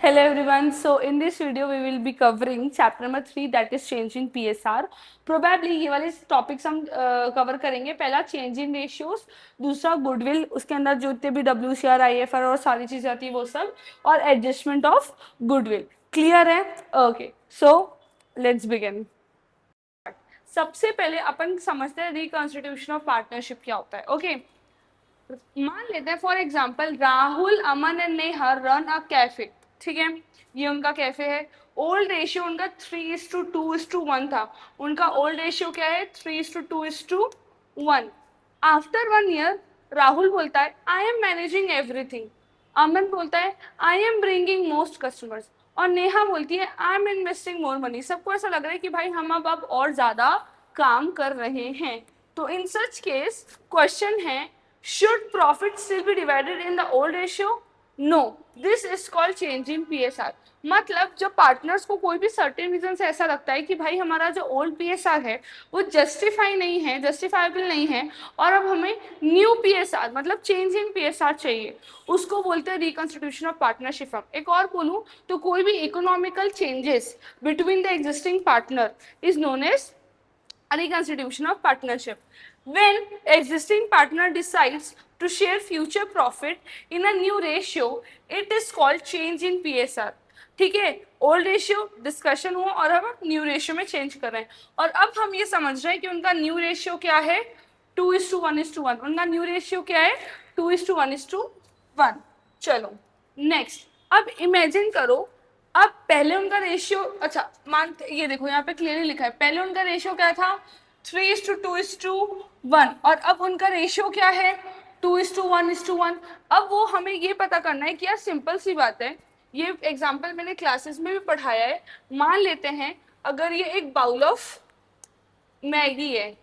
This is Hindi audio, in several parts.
Hello everyone. So in this video we will be covering chapter number 3 that is change in PSR. Probably ये वाले टॉपिक्स हम कवर करेंगे. पहला चेंज इन रेशियोज, दूसरा गुडविल, उसके अंदर जो इतने भी WCR IFR और सारी चीजें आती है वो सब, और एडजस्टमेंट ऑफ गुडविल. क्लियर है? Okay, so let's begin. सबसे पहले अपन समझते हैं रिकॉन्स्टिट्यूशन ऑफ पार्टनरशिप क्या होता है. ओके, मान लेते हैं for example Rahul, Aman and Neha run a cafe. ठीक है, ये उनका कैफे है. ओल्ड रेशियो उनका 3:2:1 था. उनका ओल्ड रेशियो क्या है? 3:2:1. आफ्टर 1 ईयर राहुल बोलता है आई एम मैनेजिंग एवरीथिंग. अमन बोलता है I am bringing most customers. और नेहा बोलती है I am investing more money. सबको ऐसा लग रहा है कि भाई हम अब और ज्यादा काम कर रहे हैं. तो इन सच केस क्वेश्चन है, should profit still be divided in the old ratio? No, this is called change in PSR. मतलब जब पार्टनर्स को कोई भी सर्टेन रीजन से ऐसा लगता है कि भाई हमारा जो ओल्ड PSR है वो जस्टिफाई नहीं है, जस्टिफाइबल नहीं है, और अब हमें न्यू PSR मतलब चेंज इन PSR चाहिए, उसको बोलते हैं रिकॉन्स्टिट्यूशन ऑफ पार्टनरशिप. एक और बोलूँ तो कोई भी economical changes between the existing partner is known as reconstitution of partnership. When existing partner decides to share future profit in a new ratio, it is called change in PSR. ठीक है, ओल्ड रेशियो डिस्कशन हुआ और अब हम न्यू रेशियो में चेंज कर रहे हैं. और अब हम ये समझ रहे हैं कि उनका न्यू रेशियो क्या है? 2:1:1. उनका न्यू रेशियो क्या है? 2:1:1. चलो नेक्स्ट. अब इमेजिन करो, अब पहले उनका रेशियो, अच्छा मान ये देखो यहाँ पे क्लियरली लिखा है, पहले उनका रेशियो क्या था? 3:2:1. और अब उनका रेशियो क्या है? 2:1:1. अब वो हमें ये पता करना है कि यार सिंपल सी बात है, ये एग्जाम्पल मैंने क्लासेस में भी पढ़ाया है. मान लेते हैं अगर ये एक बाउल ऑफ मैगी है,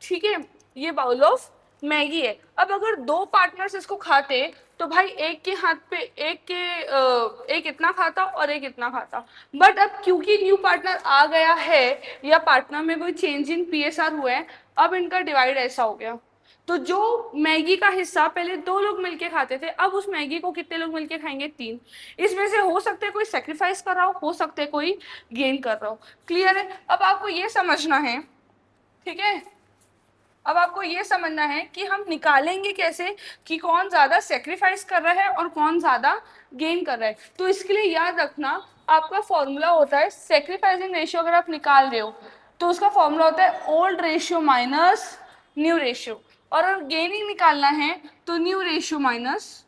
ठीक है, ये बाउल ऑफ मैगी है. अब अगर दो पार्टनर्स इसको खाते तो भाई एक के हाथ पे एक इतना खाता और एक इतना खाता. बट अब क्योंकि न्यू पार्टनर आ गया है या पार्टनर में कोई चेंज इन PSR हुआ है, अब इनका डिवाइड ऐसा हो गया. तो जो मैगी का हिस्सा पहले 2 लोग मिलके खाते थे, अब उस मैगी को कितने लोग मिलके खाएंगे? 3. इसमें से हो सकते कोई सेक्रीफाइस कर रहा हो सकते कोई गेन कर रहा हो. क्लियर है? अब आपको ये समझना है, ठीक है, अब आपको ये समझना है कि हम निकालेंगे कैसे कि कौन ज्यादा सेक्रीफाइस कर रहा है और कौन ज्यादा गेन कर रहा है. तो इसके लिए याद रखना, आपका फॉर्मूला होता है सेक्रीफाइसिंग रेशियो. अगर आप निकाल रहे हो तो उसका फॉर्मूला होता है old ratio minus new ratio. और अगर गेनिंग निकालना है तो new ratio minus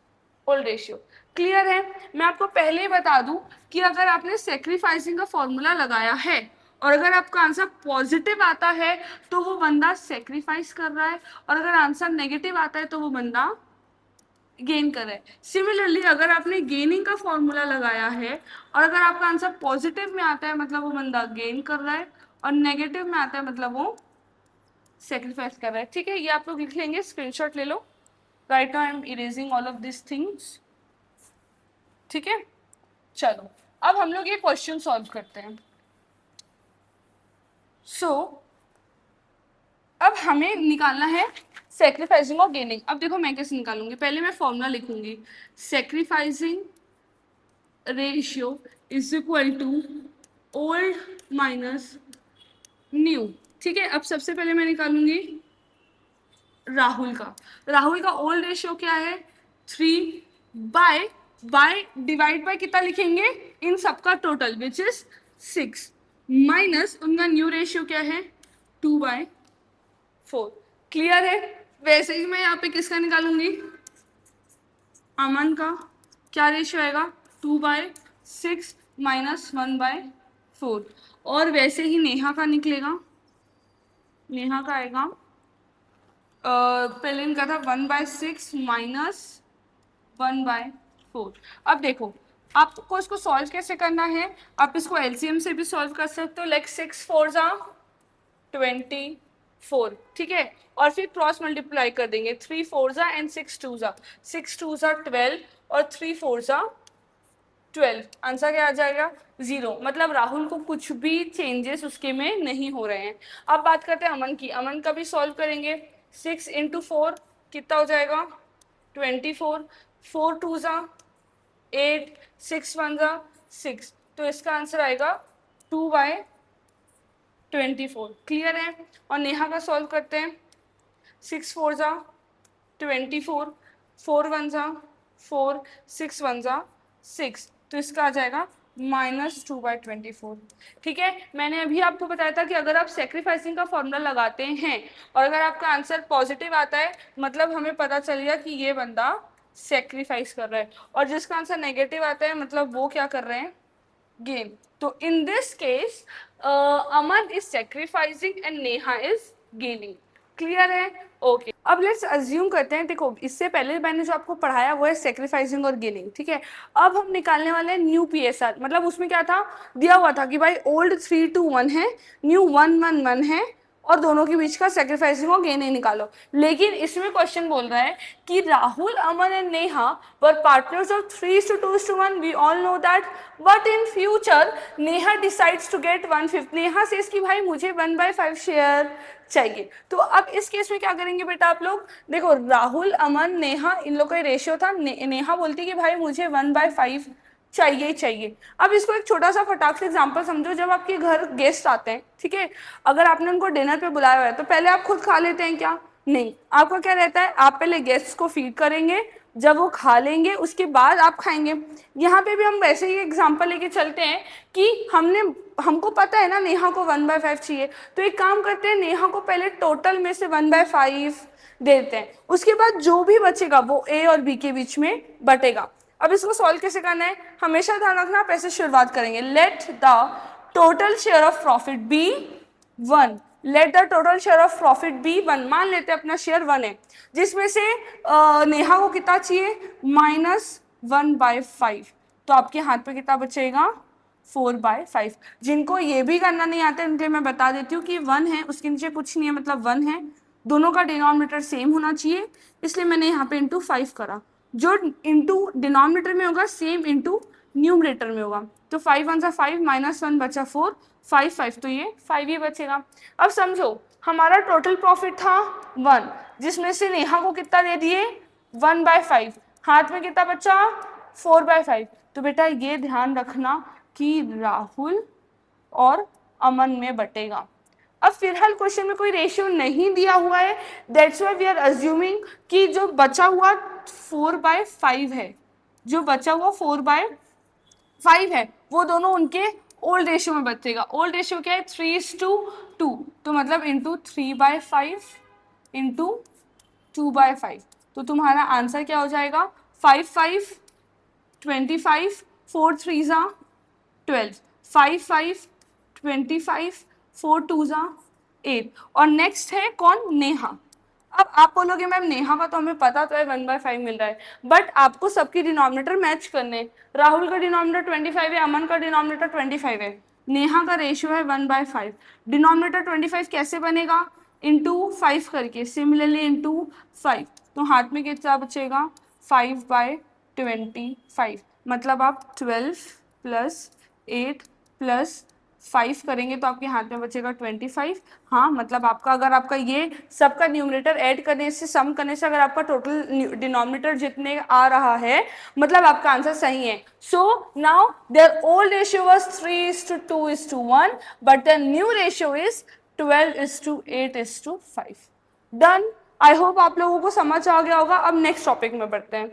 old ratio. Clear है? मैं आपको पहले ही बता दूं कि अगर आपने सेक्रीफाइसिंग का फॉर्मूला लगाया है और अगर आपका आंसर पॉजिटिव आता है तो वो बंदा सेक्रीफाइस कर रहा है, और अगर आंसर नेगेटिव आता है तो वो बंदा गेन कर रहा है. सिमिलरली अगर आपने गेनिंग का फॉर्मूला लगाया है और अगर आपका आंसर पॉजिटिव में आता है मतलब वो बंदा गेन कर रहा है, और नेगेटिव में आता है मतलब वो सेक्रीफाइस कर रहा है. ठीक है, ये आप लोग लिख लेंगे, स्क्रीनशॉट ले लो. Right now I am erasing all of this things. ठीक है, चलो अब हम लोग ये क्वेश्चन सॉल्व करते हैं. सो अब हमें निकालना है सेक्रीफाइसिंग और गेनिंग. अब देखो मैं कैसे निकालूंगी, पहले मैं फॉर्मूला लिखूंगी. Sacrificing ratio is equal to old minus new. ठीक है, अब सबसे पहले मैं निकालूंगी राहुल का ओल्ड रेशियो क्या है? 3 बाय डिवाइड बाय कितना लिखेंगे? इन सबका टोटल विच इज 6 माइनस उनका न्यू रेशियो क्या है? 2/4. क्लियर है? वैसे ही मैं यहाँ पे किसका निकालूंगी? अमन का. क्या रेशियो आएगा? 2/6 माइनस 1/4. और वैसे ही नेहा का निकलेगा. नेहा का आएगा पहले इनका था 1/6 माइनस 1/4. अब देखो आपको इसको सॉल्व कैसे करना है, आप इसको LCM से भी सॉल्व कर सकते हो. लाइक 6 4 24. ठीक है, और फिर क्रॉस मल्टीप्लाई कर देंगे. 3 4 एंड 6 2 6 2 12 और 3 4 12. आंसर क्या आ जाएगा? 0. मतलब राहुल को कुछ भी चेंजेस उसके में नहीं हो रहे हैं. अब बात करते हैं अमन की. अमन का भी सॉल्व करेंगे. 6 × 4 कितना हो जाएगा? 24. 4 2 8, 6 1 जा 6, तो इसका आंसर आएगा 2/24। क्लियर है? और नेहा का सॉल्व करते हैं। 6 4 जा 24, 4 1 जा 4, 6 1 जा 6, तो इसका आ जाएगा -2/24। ठीक है, मैंने अभी आपको बताया था कि अगर आप सेक्रीफाइसिंग का फॉर्मूला लगाते हैं और अगर आपका आंसर पॉजिटिव आता है, मतलब हमें पता चल गया कि ये बंदा सेक्रीफाइस कर रहा है, और जिसका आंसर नेगेटिव आता है मतलब वो क्या कर रहे हैं, गेन। तो in this case Aman is sacrificing and Neha is gaining. Clear है? ओके, अब लेट्स अज्यूम करते हैं, देखो इससे पहले मैंने जो आपको पढ़ाया वो है सेक्रीफाइसिंग और गेनिंग, ठीक है। अब हम निकालने वाले हैं न्यू पीएसआर, मतलब उसमें क्या था, दिया हुआ था कि भाई ओल्ड 3 2 1 है, न्यू 1 1 1 है, और दोनों के बीच का सेक्रीफाइसिंग और गेनिंग निकालो। लेकिन इसमें क्वेश्चन बोल रहा है कि Rahul, Aman and Neha were partners of 3:2:1, we all know that, but in future Neha decides to get 1/5। Neha says कि भाई मुझे 1/5 शेयर चाहिए। तो अब इस केस में क्या करेंगे बेटा आप लोग, देखो राहुल, अमन, नेहा, इन लोग का रेशियो था, नेहा बोलती कि भाई मुझे 1/5 चाहिए ही चाहिए। अब इसको एक छोटा सा फटाक से एग्जांपल समझो, जब आपके घर गेस्ट आते हैं, ठीक है, अगर आपने उनको डिनर पे बुलाया हुआ है तो पहले आप खुद खा लेते हैं क्या? नहीं, आपका क्या रहता है, आप पहले गेस्ट को फीड करेंगे, जब वो खा लेंगे उसके बाद आप खाएंगे। यहाँ पे भी हम वैसे ही एग्जांपल लेके चलते हैं कि हमको पता है ना नेहा को 1/5 चाहिए, तो एक काम करते हैं, नेहा को पहले टोटल में से 1/5 देते हैं, उसके बाद जो भी बचेगा वो ए और बी के बीच में बटेगा। अब इसको सॉल्व कैसे करना है, हमेशा ध्यान रखना, आप ऐसे शुरुआत करेंगे, let the total share of profit be 1, let the total share of profit be 1, मान लेते हैं अपना शेयर 1 है, जिसमें से नेहा को कितना चाहिए, -1/5, तो आपके हाथ पे कितना बचेगा, 4/5। जिनको ये भी करना नहीं आता उनके लिए मैं बता देती हूँ कि 1 है उसके नीचे कुछ नहीं है, मतलब 1 है, दोनों का डिनोमिनेटर सेम होना चाहिए, इसलिए मैंने यहाँ पे इंटू 5 करा। जो इंटू डिनोमिनेटर में होगा सेम इंटू न्यूमरेटर में होगा, तो 5 1 5, -1 बचा 4, 5 5, तो ये 5 ही बचेगा। अब समझो हमारा टोटल प्रॉफिट था 1, जिसमें से नेहा को कितना दे दिए, 1/5, हाथ में कितना बचा, 4/5। तो बेटा ये ध्यान रखना कि राहुल और अमन में बटेगा। अब फिलहाल क्वेश्चन में कोई रेशियो नहीं दिया हुआ है, that's why we are assuming कि जो बचा हुआ 4/5 है, जो बचा हुआ 4/5 है, वो दोनों उनके ओल्ड रेशियो में बचेगा। ओल्ड रेशियो क्या है, 3:2, तो मतलब इंटू 3/5 इंटू 2/5, तो तुम्हारा आंसर क्या हो जाएगा, 5 5 25, 4 3 12, 5 5 25, 4 2 8, और नेक्स्ट है कौन, नेहा। अब आप बोलोगे मैम नेहा का तो हमें पता तो है 1/5 मिल रहा है, बट आपको सबकी डिनोमिनेटर मैच करने, राहुल का डिनोमिनेटर 25 है, अमन का डिनोमिनेटर 25 है, नेहा का रेशियो है 1/5, डिनोमिनेटर 25 कैसे बनेगा, इंटू 5 करके, सिमिलरली इंटू 5, तो हाथ में कितना बचेगा, 5/25, मतलब आप 12 + 8 + 5 करेंगे तो आपके हाथ में बचेगा 25। हाँ, मतलब आपका अगर आपका ये सबका न्यूमरेटर ऐड करने से, सम करने से अगर आपका टोटल डिनोमिनेटर जितने आ रहा है, मतलब आपका आंसर सही है। So now their old ratio was 3:2:1, but the new ratio is 12:8:5। Done. I hope आप लोगों को समझ आ गया होगा। अब नेक्स्ट टॉपिक में बढ़ते हैं।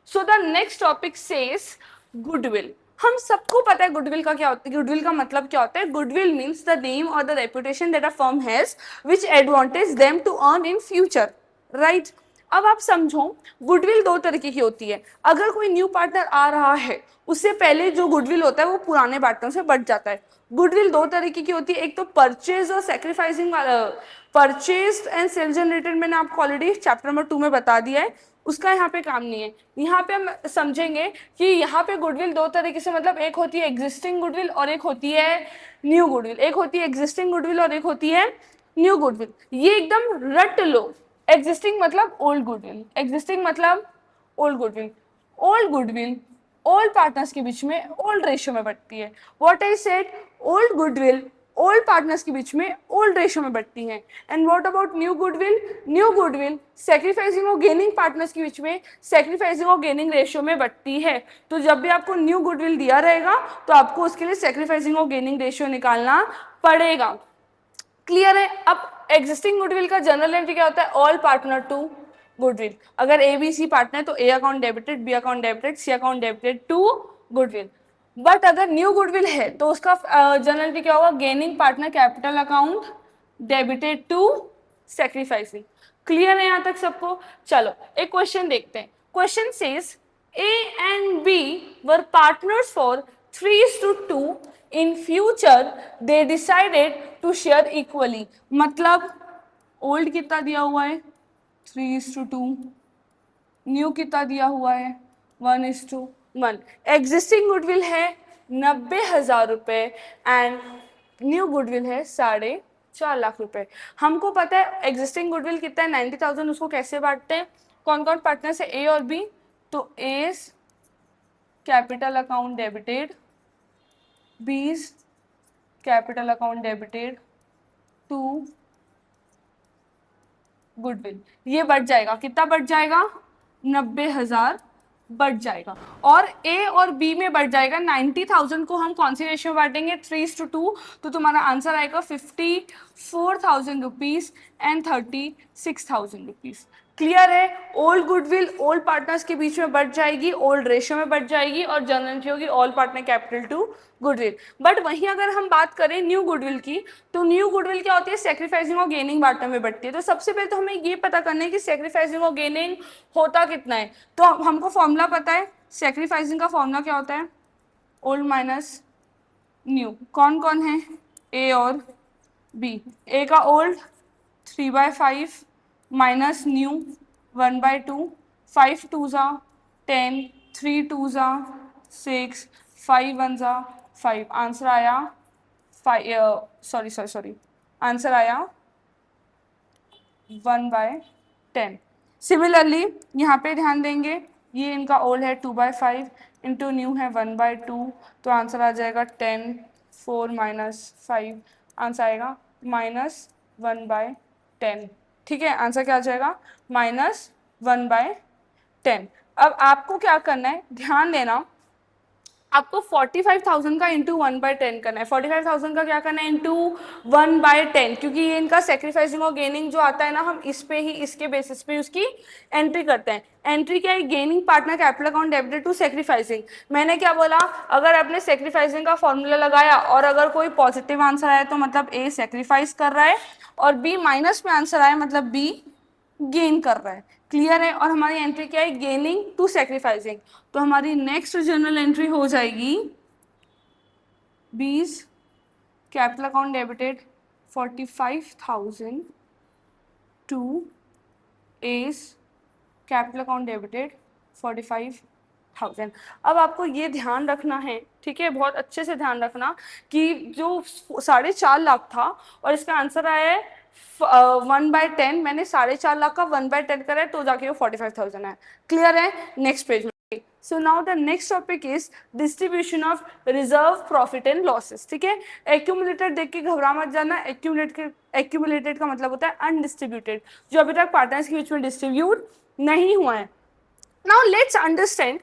So the next topic says goodwill. हम सबको पता है गुडविल का क्या होता है, गुडविल का मतलब क्या होता है। गुडविल मीन्स द नेम और the reputation that a firm has which advantage them to earn in future, right. अब आप समझो गुडविल दो तरीके की होती है। अगर कोई न्यू पार्टनर आ रहा है, उससे पहले जो गुडविल होता है वो पुराने पार्टनर से बढ़ जाता है। गुडविल दो तरीके की होती है, एक तो परचेज और सेक्रीफाइसिंग वाला। परचेज एंड सेल जनरेटेड मैंने आपको ऑलरेडी चैप्टर नंबर 2 में बता दिया है, उसका यहाँ पे काम नहीं है। यहाँ पे हम समझेंगे कि यहाँ पे गुडविल दो तरीके से, मतलब एक होती है एग्जिस्टिंग गुडविल और एक होती है न्यू गुडविल। एक होती है एग्जिस्टिंग गुडविल और एक होती है न्यू गुडविल। ये एकदम रट लो। एग्जिस्टिंग मतलब ओल्ड गुडविल, एग्जिस्टिंग मतलब old goodwill. Old goodwill old partners के बीच में ओल्ड रेशियो में बढ़ती है। What I said, old goodwill old partners के बीच में ओल्ड रेशियो में बढ़ती हैं। And what about new goodwill? New goodwill sacrificing और गेनिंग पार्टनर्स के बीच में सैक्रिफाइसिंग और गेनिंग रेशियो में बढ़ती है। तो जब भी आपको न्यू गुडविल दिया रहेगा तो आपको उसके लिए सैक्रिफाइसिंग और गेनिंग रेशियो निकालना पड़ेगा। क्लियर है? अब एग्जिस्टिंग गुडविल का जनरल एंट्री क्या होता है? All partner to goodwill. अगर ए बी सी पार्टनर है तो A account debited, B account debited, C account debited to goodwill. But अगर न्यू गुडविल है तो उसका जनरल एंट्री क्या होगा? Gaining partner capital account debited to sacrificing. Clear है यहां तक सबको? चलो एक क्वेश्चन देखते हैं। Question says A and B were partners for 3:2. In future, they decided to share equally. मतलब ओल्ड कितना दिया हुआ है? 3:2. न्यू कितना दिया हुआ है? 1:1. एग्जिस्टिंग गुडविल है 90,000 रुपए एंड न्यू गुडविल है 4.5 लाख रुपए। हमको पता है एग्जिस्टिंग गुडविल कितना है? 90,000। उसको कैसे बांटते हैं? कौन कौन पार्टनर्स है? ए और बी। तो A's capital account debited, B's capital account debited to goodwill. ये बढ़ जाएगा, कितना बढ़ जाएगा? 90,000 बढ़ जाएगा। और ए और बी में बढ़ जाएगा। 90,000 को हम कौन सी रेशियो में बांटेंगे? 3:2। तो तुम्हारा आंसर आएगा 54,000 रुपीज एंड 36,000 रुपीज। क्लियर है? ओल्ड गुडविल ओल्ड पार्टनर्स के बीच में बढ़ जाएगी, ओल्ड रेशियो में बढ़ जाएगी और जनरल एंट्री होगी all partner capital to goodwill. But वहीं अगर हम बात करें न्यू गुडविल की, तो न्यू गुडविल क्या होती है? सैक्रिफाइसिंग और गेनिंग पार्टनर में बढ़ती है। तो सबसे पहले तो हमें ये पता करना है कि सैक्रिफाइसिंग और गेनिंग होता कितना है। तो हमको फॉर्मूला पता है, सैक्रिफाइसिंग का फॉर्मूला क्या होता है? Old minus new. कौन कौन है? ए और बी। ए का ओल्ड 3/5 माइनस न्यू 1/2, 5 2 जा 10, 3 2 जा 6, 5 1 जा 5। आंसर आया 5, सॉरी आंसर आया 1/10। सिमिलरली यहाँ पे ध्यान देंगे, ये इनका ओल्ड है 2/5 इंटू न्यू है 1/2, तो आंसर आ जाएगा 10, 4 - 5, आंसर आएगा -1/10। ठीक है, आंसर क्या आ जाएगा? -1/10। अब आपको क्या करना है, ध्यान देना, आपको 45,000 का इंटू 1/10 करना है। 45,000 का क्या करना है? इंटू 1/10, क्योंकि ये इनका सेक्रीफाइसिंग और गेनिंग जो आता है ना, हम इस पे ही, इसके बेसिस पे उसकी एंट्री करते हैं। एंट्री क्या है? Gaining partner capital account debited to sacrificing. मैंने क्या बोला? अगर आपने सेक्रीफाइसिंग का फॉर्मूला लगाया और अगर कोई पॉजिटिव आंसर आया तो मतलब ए सेक्रीफाइस कर रहा है, और बी माइनस में आंसर आया मतलब बी गेन कर रहा है। क्लियर है? और हमारी एंट्री क्या है? Gaining to sacrificing. तो हमारी नेक्स्ट जर्नल एंट्री हो जाएगी B's capital account debited 45,000 to A's capital account debited 45,000। अब आपको ये ध्यान रखना है, ठीक है, बहुत अच्छे से ध्यान रखना कि जो 4.5 लाख था और इसका आंसर आया है 1/10, मैंने 4.5 लाख का 1/10 करा है तो जाके वो 45,000 है। क्लियर है? नेक्स्ट पेज में। So now the next topic is distribution of reserve profit and losses. ठीक है, एक्यूमुलेटेड देख के घबरा मत जाना। एक्यूमुलेटेड का मतलब होता है अनडिस्ट्रीब्यूटेड, जो अभी तक पार्टनर्स के बीच में डिस्ट्रीब्यूट नहीं हुआ है। नाउ लेट्स अंडरस्टैंड,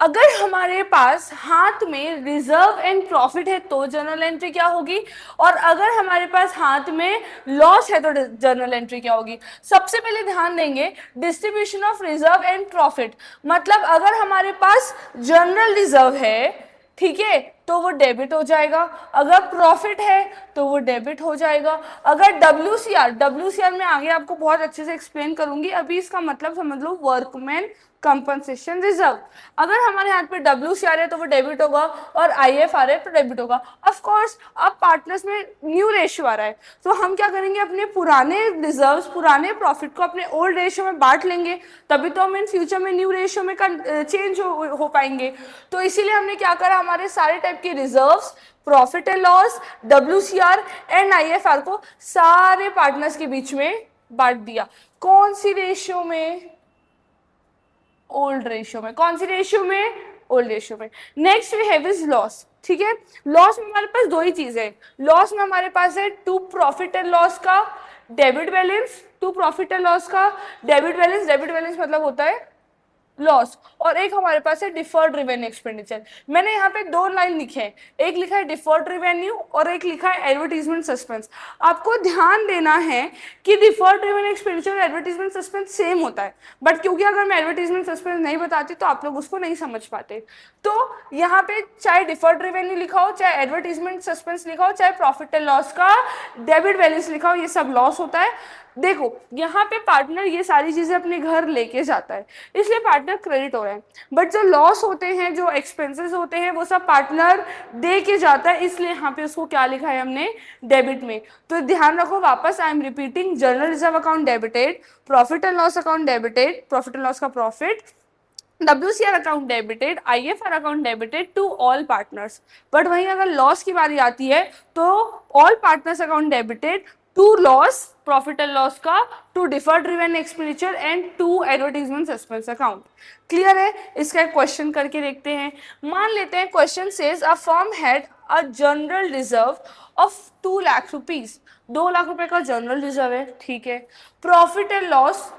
अगर हमारे पास हाथ में रिजर्व एंड प्रॉफिट है तो जर्नल एंट्री क्या होगी, और अगर हमारे पास हाथ में लॉस है तो जर्नल एंट्री क्या होगी। सबसे पहले ध्यान देंगे distribution of reserve and profit, मतलब अगर हमारे पास जनरल रिजर्व है, ठीक है, तो वो डेबिट हो जाएगा। अगर प्रॉफिट है तो वो डेबिट हो जाएगा। अगर WCR में आगे आपको बहुत अच्छे से एक्सप्लेन करूंगी, अभी इसका मतलब समझ लो वर्कमैन कंपनसेशन रिजर्व। अगर हमारे हाथ पे WCR है तो वो डेबिट होगा, और IFR है तो डेबिट होगा। ऑफ कोर्स अब पार्टनर्स में न्यू रेशियो आ रहा है, तो हम क्या करेंगे, अपने पुराने रिजर्व्स, पुराने प्रॉफिट को अपने ओल्ड रेशियो में बांट लेंगे, तभी तो हम इन फ्यूचर में न्यू रेशियो में चेंज हो पाएंगे। तो इसीलिए हमने क्या करा, हमारे सारे टाइप के reserves, profit and loss, WCR and IFR को सारे पार्टनर्स के बीच में बांट दिया। कौन सी रेशियो में? ओल्ड रेशियो में। कौन सी रेशियो में? ओल्ड रेशियो में। Next we have is loss. ठीक है। लॉस में हमारे पास दो ही चीजें, लॉस में हमारे पास है टू प्रॉफिट एंड लॉस का debit balance, to profit and loss का डेबिट बैलेंस, डेबिट बैलेंस मतलब होता है लॉस, और एक हमारे पास है डिफर्ड रेवेन्यू एक्सपेंडिचर। मैंने यहाँ पे दो लाइन लिखे हैं, एक लिखा है डिफर्ड रेवेन्यू और एक लिखा है एडवर्टीजमेंट सस्पेंस। आपको ध्यान देना है कि डिफर्ड रेवेन्यू एक्सपेंडिचर और एडवर्टीजमेंट सस्पेंस सेम होता है, बट क्योंकि अगर मैं एडवर्टीजमेंट सस्पेंस नहीं बताती तो आप लोग उसको नहीं समझ पाते। तो यहाँ पे चाहे डिफर्ड रेवेन्यू लिखा हो, चाहे एडवर्टीजमेंट सस्पेंस लिखा हो, चाहे प्रॉफिट एंड लॉस का डेबिट बैलेंस लिखा हो, ये सब लॉस होता है। देखो यहाँ पे पार्टनर ये सारी चीजें अपने घर लेके जाता है, इसलिए पार्टनर क्रेडिट हो रहा है, बट जो लॉस होते हैं, जो एक्सपेंसेस होते हैं, वो सब पार्टनर दे के जाता है, इसलिए यहाँ पे उसको क्या लिखा है हमने, डेबिट में। तो ध्यान रखो, वापस I am repeating, general reserve account debited, profit and loss account debited, profit and loss का profit, WCR account debited, IFR account debited to all partners. But वहीं अगर लॉस की बारी आती है तो all partners account debited to loss, profit and loss का, to deferred revenue expenditure and to advertisement suspense account. Clear है? इसका एक क्वेश्चन करके देखते हैं। मान लेते हैं question says a firm had a general reserve of 2 lakh rupees, 2 lakh रुपए का जनरल रिजर्व है, ठीक है। प्रॉफिट एंड लॉस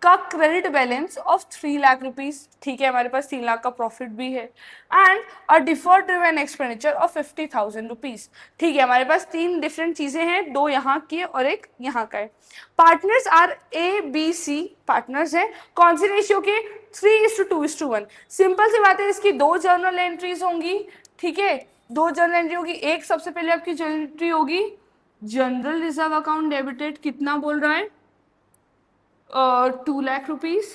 का credit balance of 3 lakh rupees, ठीक है, हमारे पास 3 लाख का प्रॉफिट भी है, and a deferred revenue expenditure of 50,000 rupees, ठीक है। हमारे पास तीन डिफरेंट चीजें हैं, दो यहाँ की और एक यहाँ का है। पार्टनर्स आर ABC पार्टनर्स है, कौन सी रेशियो के, 3:2:1। सिंपल सी बात है, इसकी दो जर्नल एंट्रीज होंगी, ठीक है, दो जर्नल एंट्री होगी। एक सबसे पहले आपकी जर्नल एंट्री होगी जनरल रिजर्व अकाउंट डेबिटेड, कितना बोल रहा है, 2 लाख रुपीज,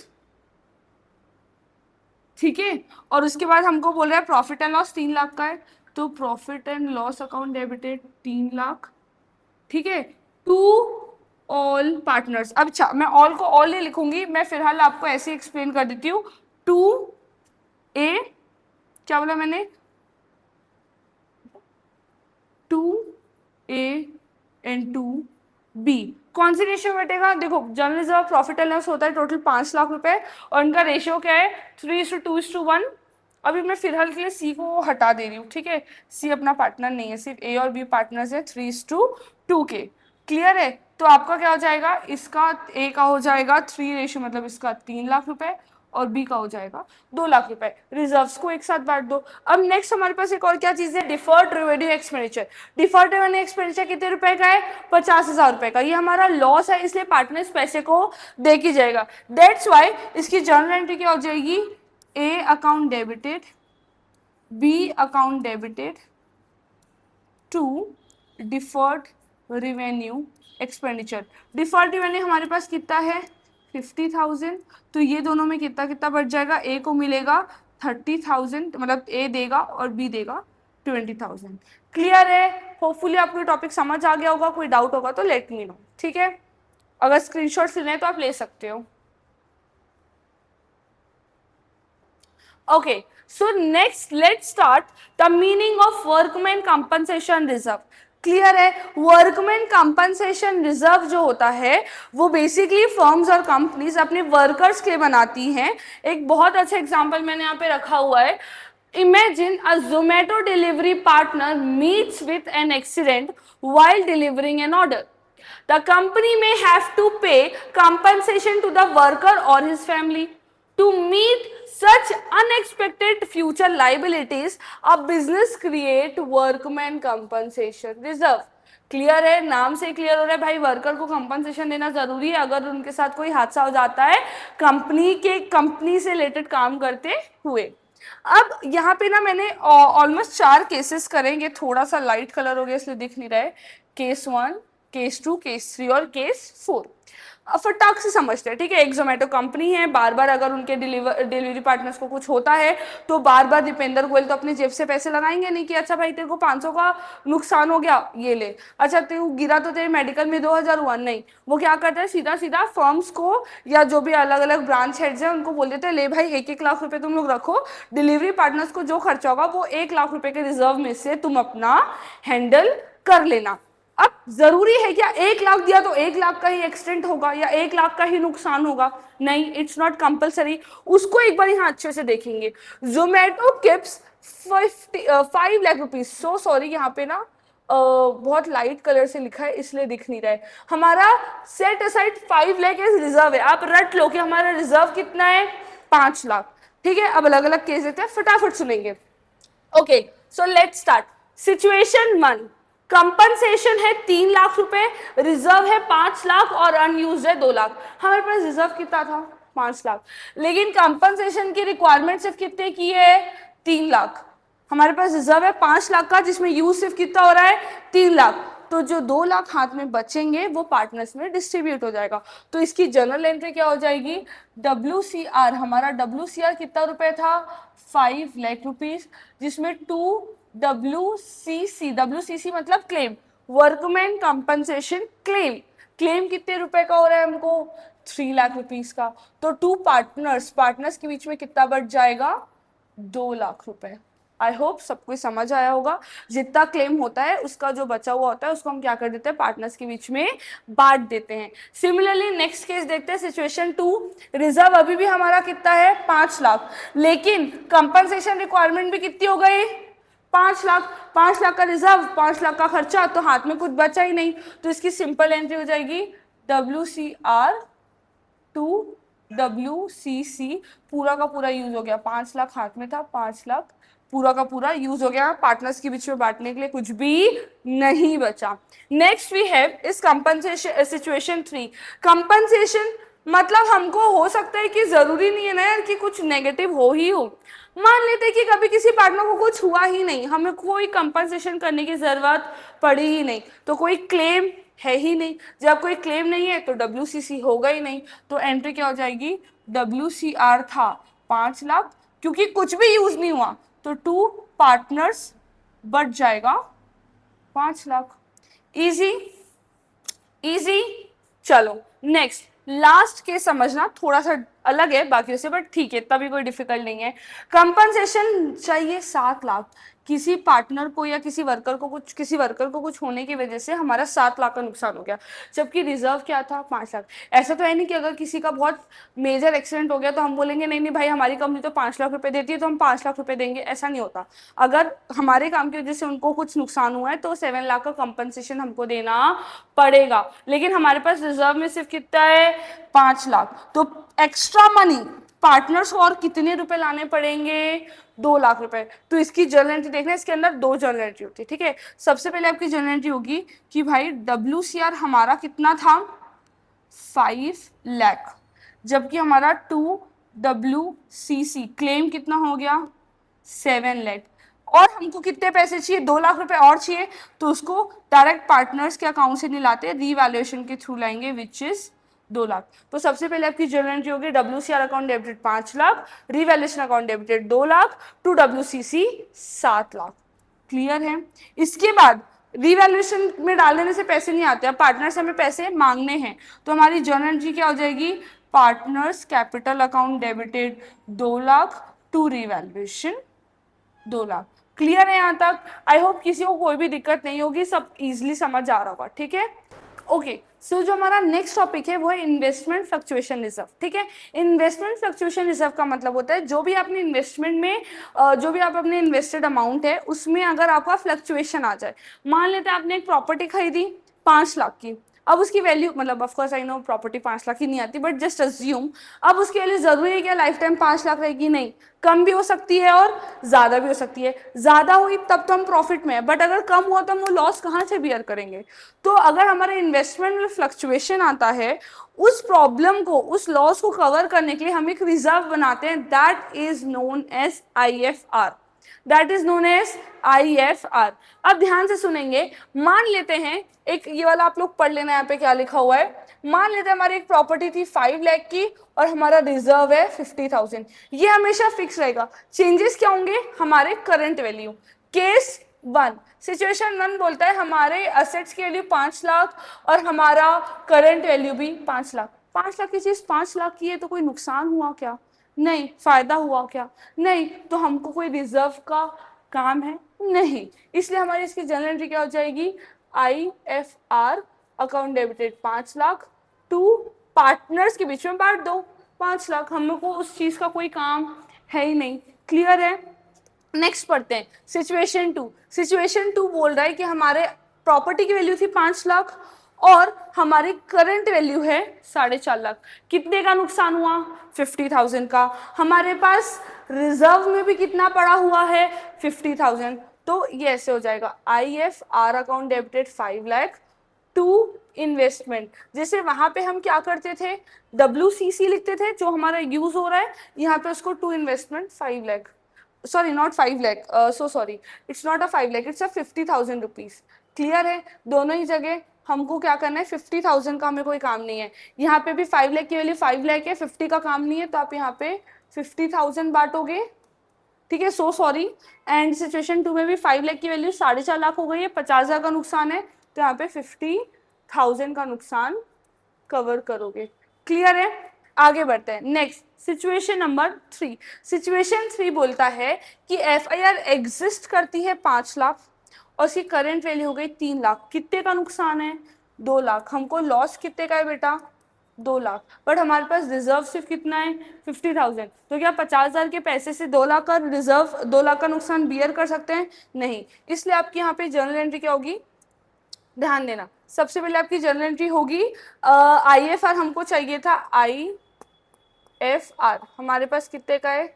ठीक है। और उसके बाद हमको बोल रहा है प्रॉफिट एंड लॉस 3 लाख का है, तो profit and loss account debited 3 lakh, ठीक है, टू ऑल पार्टनर्स। अब अच्छा, मैं ऑल को ऑल नहीं लिखूंगी, मैं फिलहाल आपको ऐसे एक्सप्लेन कर देती हूँ। 2A, क्या बोला मैंने, 2A एंड 2B, कौन सी रेशियो बैठेगा, देखो general reserve profit and loss होता है टोटल 5 लाख रुपए, और इनका रेशियो क्या है, 3:2:1। अभी मैं फिलहाल के लिए C को हटा दे रही हूँ, ठीक है, C अपना पार्टनर नहीं है, सिर्फ A और B पार्टनर्स है, 3:2 के। क्लियर है? तो आपका क्या हो जाएगा, इसका A का हो जाएगा 3 रेशियो, मतलब इसका 3 लाख रुपए, और B का हो जाएगा 2 लाख रुपए। रिजर्व्स को एक साथ बांट दो। अब नेक्स्ट हमारे पास एक और क्या चीज है, deferred revenue expenditure. Deferred revenue expenditure कितने रुपए का है, 50,000 रुपए का। ये हमारा लॉस है, इसलिए पार्टनर इस पैसे को दे के जाएगा। दैट्स वाई इसकी जर्नल एंट्री क्या हो जाएगी, A account debited, B account debited to deferred revenue expenditure. Deferred revenue हमारे पास कितना है, 50,000, तो ये दोनों में कितना कितना बढ़ जाएगा, A को मिलेगा 30,000, मतलब A देगा और B देगा 20,000। क्लियर है? होपफुली आपको टॉपिक समझ आ गया होगा, कोई डाउट होगा तो लेट मी नो, ठीक है। अगर स्क्रीनशॉट्स लेने हैं तो आप ले सकते हो। Okay, so next let's start the meaning of workman compensation reserve. Clear है? वर्कमैन कंपनसेशन रिजर्व जो होता है वो बेसिकली फर्म्स और कंपनीज अपने वर्कर्स के लिए बनाती हैं। एक बहुत अच्छा एग्जांपल मैंने यहाँ पे रखा हुआ है। Imagine a Zomato delivery partner meets with an accident while delivering an order. The company may have to pay compensation to the worker or his family. To meet such unexpected future liabilities, a business create workman compensation reserve. Clear है? नाम से क्लियर हो रहा है भाई, वर्कर को कंपनसेशन देना जरूरी है अगर उनके साथ कोई हादसा हो जाता है कंपनी से रिलेटेड काम करते हुए। अब यहाँ पे ना मैंने ऑलमोस्ट 4 केसेस करेंगे, थोड़ा सा लाइट कलर हो गया इसलिए दिख नहीं रहा है। केस 1, केस 2, केस 3 और केस 4। फटाक से समझते हैं, ठीक है। एक जोमेटो कंपनी है, बार बार अगर उनके डिलीवरी पार्टनर्स को कुछ होता है तो बार बार दीपेंद्र गोयल तो अपनी जेब से पैसे लगाएंगे नहीं कि अच्छा भाई तेरे को 500 का नुकसान हो गया ये ले, अच्छा तू गिरा तो तेरे मेडिकल में 2,000 हुआ, नहीं। वो क्या करता है, सीधा सीधा फर्म्स को या जो भी अलग अलग ब्रांच हेड्स हैं उनको बोल देते हैं ले भाई 1-1 लाख रुपए तुम लोग रखो, डिलीवरी पार्टनर्स को जो खर्चा होगा वो 1 लाख रुपए के रिजर्व में से तुम अपना हैंडल कर लेना। अब जरूरी है क्या 1 लाख दिया तो 1 लाख का ही एक्सीडेंट होगा या 1 लाख का ही नुकसान होगा, नहीं, इट्स नॉट कंपलसरी। उसको एक बार यहाँ अच्छे से देखेंगे। Zomato keeps 5 lakh rupees. So sorry, यहाँ पे ना बहुत लाइट कलर से लिखा है इसलिए दिख नहीं रहा है। हमारा set aside 5 lakh as reserve है। आप रट लो कि हमारा रिजर्व कितना है, 5 लाख। ठीक है, अब अलग अलग केस देते हैं, फटाफट सुनेंगे। Okay, so let's start. Situation 1, compensation है 3 लाख रुपए, रिजर्व है 5 लाख और अनयूज्ड है 2 लाख। हमारे पास रिजर्व कितना था, 5 लाख, लेकिन कंपनसेशन की रिक्वायरमेंट सिर्फ कितने की है, 3 लाख। हमारे पास रिजर्व है 5 लाख का, जिसमें यूज सिर्फ कितना हो रहा है, 3 लाख। तो जो 2 लाख हाथ में बचेंगे वो पार्टनर्स में डिस्ट्रीब्यूट हो जाएगा। तो इसकी जनरल एंट्री क्या हो जाएगी, WCR। हमारा WCR कितना रुपए था, 5 लाख रुपीज, जिसमें 2 WCC मतलब claim, workman compensation claim. Claim कितने रुपए का हो रहा है हमको, 3 लाख रुपीज का। तो 2 पार्टनर्स के बीच में कितना बच जाएगा, 2 लाख रुपए। आई होप सबको समझ आया होगा। जितना क्लेम होता है उसका जो बचा हुआ होता है उसको हम क्या कर देते हैं, पार्टनर्स के बीच में बांट देते हैं। सिमिलरली नेक्स्ट केस देखते हैं, सिचुएशन 2। रिजर्व अभी भी हमारा कितना है, 5 लाख, लेकिन कंपनसेशन रिक्वायरमेंट भी कितनी हो गई, 5 लाख। 5 लाख का रिजर्व, 5 लाख का खर्चा, तो हाथ में कुछ बचा ही नहीं। तो इसकी सिंपल एंट्री हो जाएगी WCR टू WCC। पूरा का पूरा यूज हो गया, 5 लाख हाथ में था, 5 लाख पूरा का पूरा यूज हो गया, पार्टनर्स के बीच में बांटने के लिए कुछ भी नहीं बचा। नेक्स्ट वी हैव इस कंपनसेशन, सिचुएशन 3। कंपनसेशन मतलब हमको हो सकता है कि जरूरी नहीं है ना यार कि कुछ नेगेटिव हो ही हो। मान लेते हैं कि कभी किसी पार्टनर को कुछ हुआ ही नहीं, हमें कोई कंपनसेशन करने की जरूरत पड़ी ही नहीं, तो कोई क्लेम है ही नहीं। जब कोई क्लेम नहीं है तो WCC होगा ही नहीं। तो एंट्री क्या हो जाएगी, WCR था 5 लाख, क्योंकि कुछ भी यूज नहीं हुआ तो 2 पार्टनर्स बढ़ जाएगा 5 लाख। Easy easy. चलो नेक्स्ट, लास्ट के समझना थोड़ा सा अलग है बाकी से, बट ठीक है, तभी कोई डिफिकल्ट नहीं है। कंपनसेशन चाहिए 7 लाख। किसी पार्टनर को या किसी वर्कर को कुछ होने की वजह से हमारा 7 लाख का नुकसान हो गया, जबकि रिजर्व क्या था, 5 लाख। ऐसा तो है नहीं कि अगर किसी का बहुत मेजर एक्सीडेंट हो गया तो हम बोलेंगे नहीं नहीं भाई हमारी कंपनी तो 5 लाख रुपए देती है तो हम 5 लाख रुपए देंगे, ऐसा नहीं होता। अगर हमारे काम की वजह से उनको कुछ नुकसान हुआ है तो 7 लाख का कंपनसेशन हमको देना पड़ेगा। लेकिन हमारे पास रिजर्व में सिर्फ कितना है, 5 लाख। तो एक्स्ट्रा मनी पार्टनर्स और कितने रुपए लाने पड़ेंगे, 2 लाख रुपए। तो इसकी जर्नल एंट्री देखना, इसके अंदर 2 जर्नल एंट्री होती है। ठीक है, सबसे पहले आपकी जर्नल एंट्री होगी कि भाई WCR हमारा कितना था, 5 लाख, जबकि हमारा 2 WCC क्लेम कितना हो गया, 7 लाख। और हमको कितने पैसे चाहिए, 2 लाख रुपए और चाहिए, तो उसको डायरेक्ट पार्टनर्स के अकाउंट से नहीं लाते, रीवैल्यूएशन के थ्रू लाएंगे, विच इज 2 लाख। तो सबसे पहले आपकी जर्नल एंट्री होगी WCR account debited 5 lakh, revaluation account debited 2 lakh, to WCC 7 lakh. Clear है। इसके बाद रिवैल्यूएशन में डाल देने से पैसे नहीं आते, अब पार्टनर्स हमें पैसे मांगने हैं, तो हमारी जर्नल एंट्री क्या हो जाएगी, partners capital account debited 2 lakh, to revaluation 2 lakh. Clear है यहाँ तक। आई होप किसी को कोई भी दिक्कत नहीं होगी, सब इजीली समझ आ रहा होगा। ठीक है, ओके। सो जो हमारा नेक्स्ट टॉपिक है वो है इन्वेस्टमेंट फ्लक्चुएशन रिजर्व। ठीक है, इन्वेस्टमेंट फ्लक्चुएशन रिजर्व का मतलब होता है जो भी आपने इन्वेस्टमेंट में जो भी आप अपने इन्वेस्टेड अमाउंट है उसमें अगर आपका फ्लक्चुएशन आ जाए। मान लेते हैं आपने एक प्रॉपर्टी खरीदी 5 लाख की, अब उसकी वैल्यू, मतलब of course I know property 5 lakh की नहीं आती, बट जस्ट अज्यूम अब उसकी वैल्यू जरूरी है क्या लाइफ टाइम 5 लाख रहेगी, नहीं, कम भी हो सकती है और ज्यादा भी हो सकती है। ज्यादा हुई तब तो हम प्रॉफिट में है, बट अगर कम हुआ तो हम वो लॉस कहाँ से बियर करेंगे। तो अगर हमारे इन्वेस्टमेंट में फ्लक्चुएशन आता है, उस प्रॉब्लम को, उस लॉस को कवर करने के लिए हम एक रिजर्व बनाते हैं, that is known as IFR। That is known as IFR। अब ध्यान से सुनेंगे, मान लेते हैं एक ये वाला आप लोग पढ़ लेना, यहाँ पे क्या लिखा हुआ है। मान लेते हैं हमारी एक प्रॉपर्टी थी 5 लाख की और हमारा रिजर्व है 50,000। ये हमेशा फिक्स रहेगा। चेंजेस क्या होंगे, हमारे करंट वैल्यू। केस 1, सिचुएशन 1 बोलता है हमारे असेट्स की वैल्यू 5 लाख और हमारा करंट वैल्यू भी 5 लाख। 5 लाख की चीज 5 लाख की है तो कोई नुकसान हुआ क्या, नहीं। फायदा हुआ क्या, नहीं। तो हमको कोई रिजर्व का काम है, नहीं। इसलिए हमारी इसकी जनरल एंट्री क्या हो जाएगी, IFR account debited 5 lakh, to partners के बीच में बांट दो 5 लाख। हमको उस चीज का कोई काम है ही नहीं। क्लियर है। नेक्स्ट पढ़ते हैं सिचुएशन टू। सिचुएशन टू बोल रहा है कि हमारे प्रॉपर्टी की वैल्यू थी 5 लाख और हमारी करंट वैल्यू है 4.5 लाख। कितने का नुकसान हुआ? 50,000 का। हमारे पास रिजर्व में भी कितना पड़ा हुआ है? 50,000। तो ये ऐसे हो जाएगा, IFR account debited 5 lakh to investment. जैसे वहां पे हम क्या करते थे, WCC लिखते थे जो हमारा यूज हो रहा है, यहाँ पे उसको to investment 5 lakh, sorry not 5 lakh, so sorry, it's not a 5 lakh, it's a 50,000 rupees. Clear है? दोनों ही जगह हमको क्या करना है, 50,000 का हमें कोई काम नहीं है। यहाँ पे भी 5 लाख की वैल्यू 5 लाख है, 50 का काम नहीं है, तो आप यहाँ पे 50,000 बांटोगे। ठीक है, so sorry. And situation two में भी 5 लाख की वैल्यू 4.5 लाख हो गई है, 50,000 का नुकसान है, तो यहाँ पे 50,000 का नुकसान कवर करोगे। क्लियर है? आगे बढ़ते हैं। Next situation number 3। सिचुएशन 3 बोलता है कि FIR एग्जिस्ट करती है 5 लाख और उसकी करंट वैल्यू हो गई 3 लाख। कितने का नुकसान है? 2 लाख। हमको लॉस कितने का है बेटा? 2 लाख। बट हमारे पास रिजर्व सिर्फ कितना है? 50,000। तो क्या 50,000 के पैसे से 2 लाख का रिजर्व, 2 लाख का नुकसान बियर कर सकते हैं? नहीं। इसलिए आपकी यहाँ पे जर्नल एंट्री क्या होगी? ध्यान देना, सबसे पहले आपकी जर्नल एंट्री होगी IFR हमको चाहिए था, IFR हमारे पास कितने का है?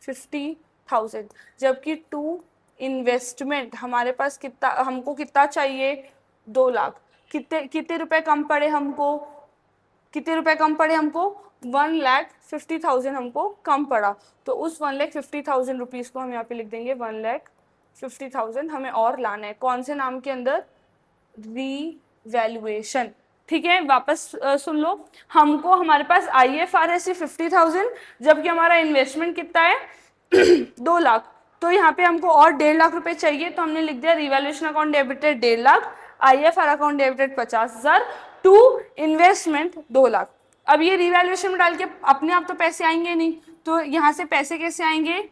50,000। जबकि टू इन्वेस्टमेंट हमारे पास कितना, हमको कितना चाहिए? 2 लाख। कितने कितने रुपए कम पड़े हमको? कितने रुपए कम पड़े हमको? 1,50,000 हमको कम पड़ा। तो उस 1,50,000 रुपीज को हम यहाँ पे लिख देंगे 1,50,000 हमें और लाना है। कौन से नाम के अंदर? रीवैल्यूएशन। ठीक है, वापस सुन लो। हमको, हमारे पास IFR है सिर्फ 50,000, जबकि हमारा इन्वेस्टमेंट कितना है? 2 लाख। तो यहाँ पे हमको और 1.5 लाख रुपए चाहिए, तो हमने लिख दिया revaluation account debited 1.5 lakh, IFR account debited 50,000 to investment 2 lakh. अब ये रिवैल्यूएशन में डाल के अपने आप तो पैसे आएंगे नहीं, तो यहाँ से पैसे कैसे आएंगे?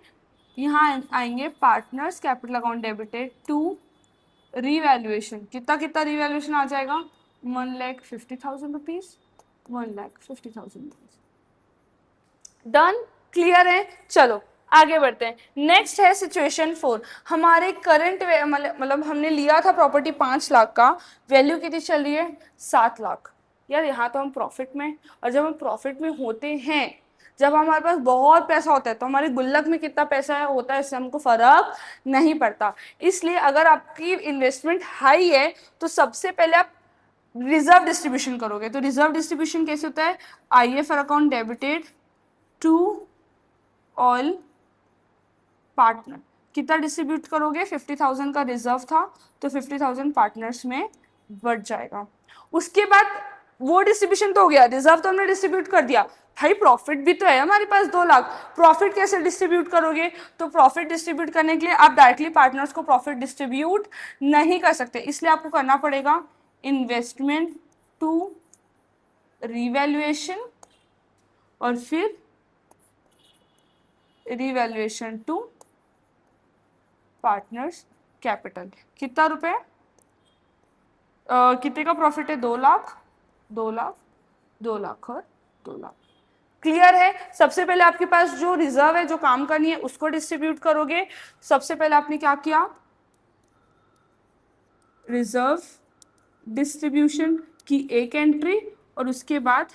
यहाँ आएंगे partners capital account debited to revaluation. कितना कितना रिवैल्यूएशन आ जाएगा? 1,50,000 रुपीज, 1,50,000 रुपीज। डन? क्लियर है? चलो आगे बढ़ते हैं। नेक्स्ट है सिचुएशन 4। हमारे करंट मतलब हमने लिया था प्रॉपर्टी 5 लाख का, वैल्यू कितनी चल रही है? 7 लाख। यार यहाँ तो हम प्रॉफिट में, और जब हम प्रॉफिट में होते हैं, जब हमारे पास बहुत पैसा होता है, तो हमारे गुल्लक में कितना पैसा है होता है, इससे हमको फर्क नहीं पड़ता। इसलिए अगर आपकी इन्वेस्टमेंट हाई है, तो सबसे पहले आप रिजर्व डिस्ट्रीब्यूशन करोगे। तो रिजर्व डिस्ट्रीब्यूशन कैसे होता है? IFR account debited to all partner. कितना डिस्ट्रीब्यूट करोगे? 50,000 का रिजर्व था, तो 50,000 पार्टनर्स में बढ़ जाएगा। उसके बाद वो डिस्ट्रीब्यूशन तो हो गया, रिजर्व तो हमने डिस्ट्रीब्यूट कर दिया। भाई प्रॉफिट भी तो है हमारे पास 2 लाख, प्रॉफिट कैसे डिस्ट्रीब्यूट करोगे? तो प्रॉफिट डिस्ट्रीब्यूट करने के लिए आप डायरेक्टली पार्टनर्स को प्रॉफिट डिस्ट्रीब्यूट नहीं कर सकते, इसलिए आपको करना पड़ेगा इन्वेस्टमेंट टू रिवैल्यूएशन और फिर रिवैल्यूएशन टू पार्टनर्स कैपिटल। कितना रुपए? कितने का प्रॉफिट है? 2 लाख, 2 लाख, 2 लाख और 2 लाख। क्लियर है? सबसे पहले आपके पास जो रिजर्व है, जो काम करनी है, उसको डिस्ट्रीब्यूट करोगे। सबसे पहले आपने क्या किया? रिजर्व डिस्ट्रीब्यूशन की एक एंट्री और उसके बाद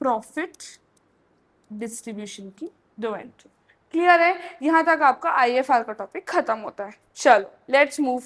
प्रॉफिट डिस्ट्रीब्यूशन की 2 एंट्री। क्लियर है? यहां तक आपका IFR का टॉपिक खत्म होता है। चलो लेट्स मूव